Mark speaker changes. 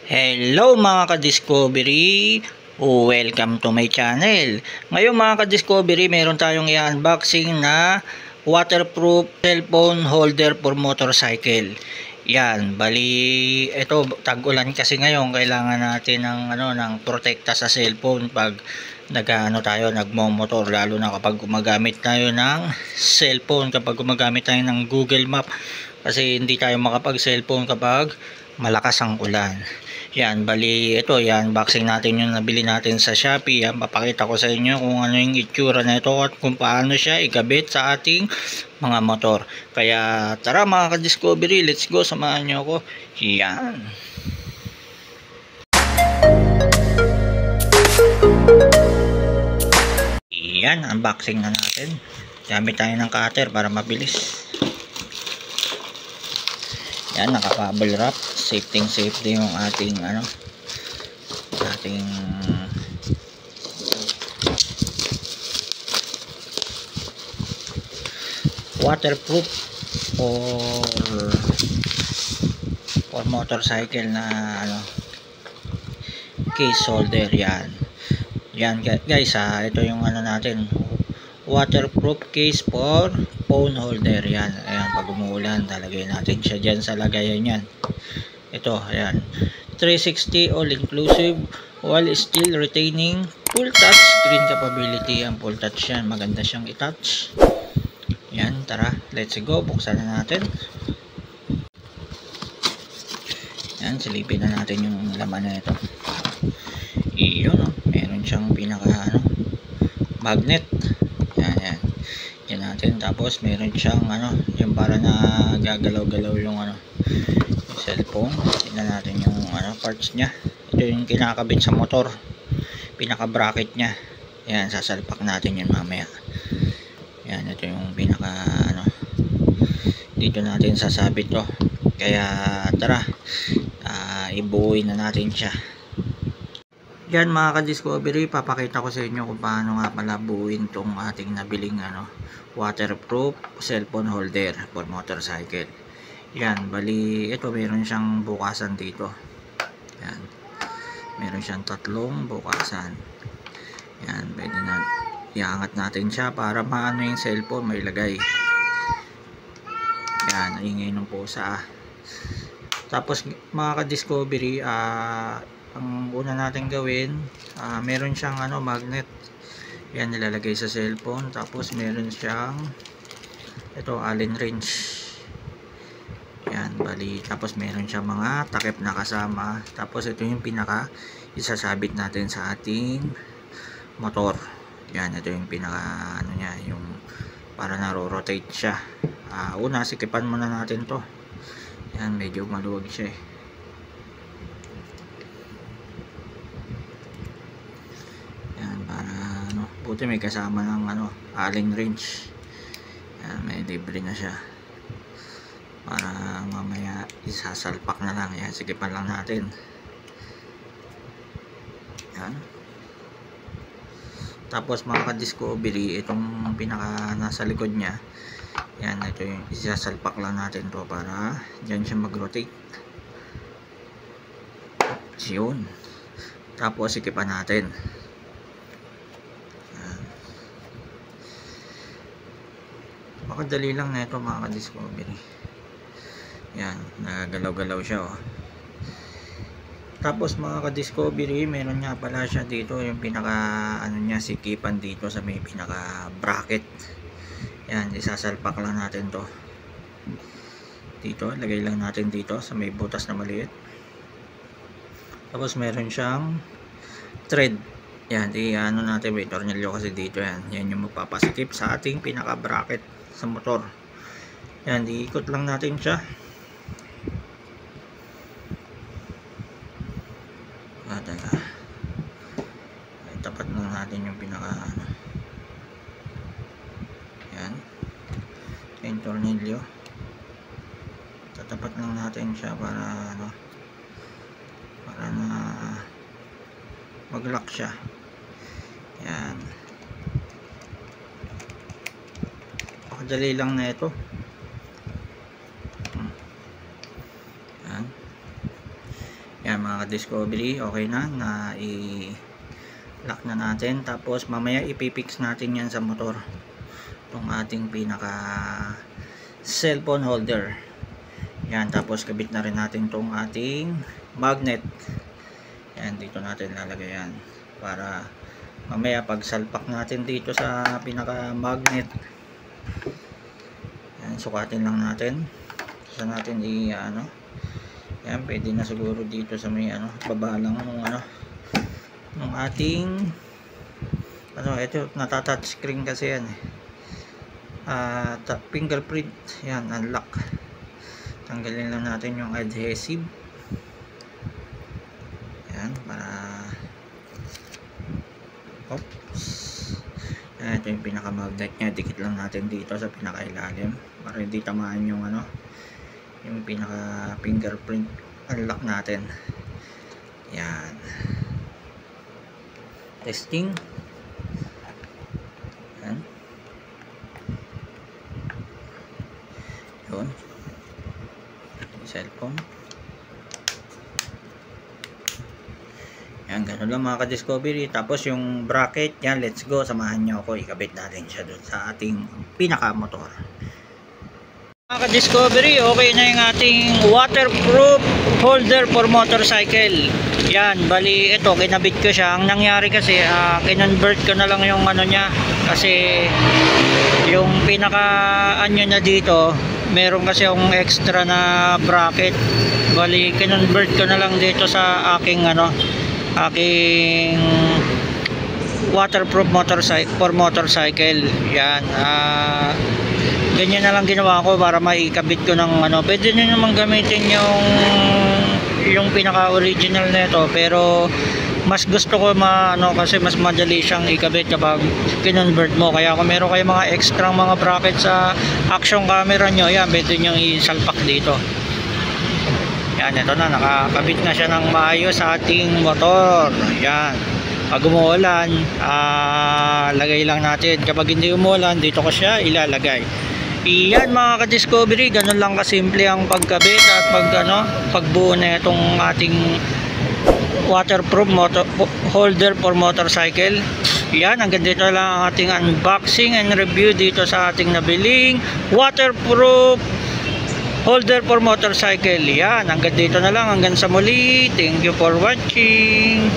Speaker 1: Hello mga ka-discovery! Welcome to my channel. Ngayon mga ka-discovery, meron tayong i-unboxing na waterproof cellphone holder for motorcycle. Yan, bali ito tag-ulan kasi ngayon, kailangan natin ng protekta sa cellphone pag nagmomotor, lalo na kapag gumagamit tayo ng cellphone, kapag gumagamit tayo ng Google Map, kasi hindi tayo makapag-cellphone kapag malakas ang ulan. Yan, bali ito, yan, unboxing natin yung nabili natin sa Shopee. Yan, papakita ko sa inyo kung ano yung itsura na ito at kung paano siya ikabit sa ating mga motor. Kaya tara mga ka-discovery, let's go, samahan nyo ako. Yan. Yan, unboxing na natin. Gamit tayo ng cutter para mabilis. Yan, naka-bubble wrap, safety yung ating waterproof for motorcycle na case holder. Yan guys, ito yung natin, waterproof case for phone holder. Ayan, pag umuulan talagay natin siya dyan sa lagayan yan. Ito, ayan, 360 all inclusive while still retaining full touch screen capability. Ang full touch yan, maganda siyang i-touch. Yan, tara, let's go, buksan na natin. Yan, silipin na natin yung laman na ito. Iyon, meron siyang pinaka magnet. Yan natin. Tapos meron siyang yung para na gagalaw-galaw yung cellphone. Tingnan natin yung parts niya. Ito yung kinakabit sa motor, pinaka bracket niya. Yan, sasalpak natin yun mamaya. Yan, ito yung pinaka dito natin sasabit to. Kaya tara, ibuuin na natin siya. Yan mga ka-discovery, papakita ko sa inyo kung paano nga pala buuin tong ating nabiling waterproof cellphone holder for motorcycle. Yan, bali ito meron siyang bukasan dito. Yan, meron siyang tatlong bukasan. Yan, pwede na iangat natin siya para maano yung cellphone mailagay. Yan, ingay ng pusa. Tapos mga ka-discovery, ang una natin gawin, meron siyang magnet. Yan, nilalagay sa cellphone. Tapos meron siyang ito, Allen wrench. Yan, bali, tapos meron siyang mga takip na kasama. Tapos ito yung pinaka isasabit natin sa ating motor. Yan, ito yung pinaka niya, yung para naro-rotate siya. Una, sikipan muna natin to. Yan, medyo maluwag siya eh. Buti may kasama ng Allen wrench. Yan, may libre na siya para mamaya isasalpak na lang. Yan, sigipan lang natin. Yan. Tapos mga ka-discovery, itong pinaka nasa likod niya, yan, ito yung isasalpak lang natin to para dyan siya mag-rotate. Yun. Tapos sigipan natin. Makadali lang na ito mga ka-discovery. Yan, nagagalaw-galaw siya Tapos mga ka-discovery, meron nga pala siya dito yung pinaka niya, sikipan dito sa may pinaka bracket. Yan, isasalpak lang natin to dito, lagay lang natin dito sa may butas na maliit. Tapos meron siyang thread. Yan, natin, may tornilyo kasi dito. Yan yung magpapasikip sa ating pinaka bracket sa motor. Yan, iikot lang natin siya. Tapat lang natin yung pinaka yan, yung tornilyo. Tatapat lang natin siya para para na mag-lock siya. Yan, pakadali lang na ito. Yan, Yan mga ka-discovery, okay na i-lock na natin. Tapos mamaya ipipix natin yan sa motor, itong ating pinaka cellphone holder. Yan, tapos kabit na rin natin itong ating magnet. Yan, dito natin lalagay yan para mamaya pag salpak natin dito sa pinaka magnet, yan, sukatin lang natin sa natin ano. Yan, pwede na siguro dito sa may baba lang ng ating ito, nata-touch screen kasi yan fingerprint. Yan, unlock. Tanggalin lang natin yung adhesive. Yan, para oops. Yan, ito yung pinaka magnet nya, dikit lang natin dito sa pinaka ilalim para hindi tamaan yung yung pinaka fingerprint. Unlock natin. Yan, testing. Yan, yun, cellphone. Yan, ganun lang mga ka-discovery. Tapos yung bracket yan, let's go, samahan nyo ako, ikabit natin siya doon sa ating pinaka motor. Mga ka-discovery, okay na yung ating waterproof holder for motorcycle. Yan, bali ito, kinabit ko siya. Ang nangyari kasi, kinonvert ko na lang yung niya, kasi yung pinaka na dito, meron kasi yung extra na bracket. Bali, kinonvert ko na lang dito sa aking aking waterproof for motorcycle. Yan, ganyan na lang ginawa ko para maikabit ko ng pwede nyo naman gamitin yung pinaka original nito, pero mas gusto ko kasi mas madali siyang ikabit kapag kinonvert mo. Kaya kung meron kayo mga extra mga bracket sa action camera nyo, yan, pwede nyo isalpak dito. Yan, ito na, nakakabit na siya ng maayos sa ating motor. Yan, pag umuulan, lagay lang natin. Kapag hindi umuulan, dito ko siya ilalagay. Iyan mga ka-discovery, ganun lang kasimple ang pagkabit at pagbuo na itong ating waterproof holder for motorcycle. Yan, hanggang dito lang ang ating unboxing and review dito sa ating nabiling waterproof holder for motorcycle. Yan, hanggang dito na lang, hanggang sa muli. Thank you for watching.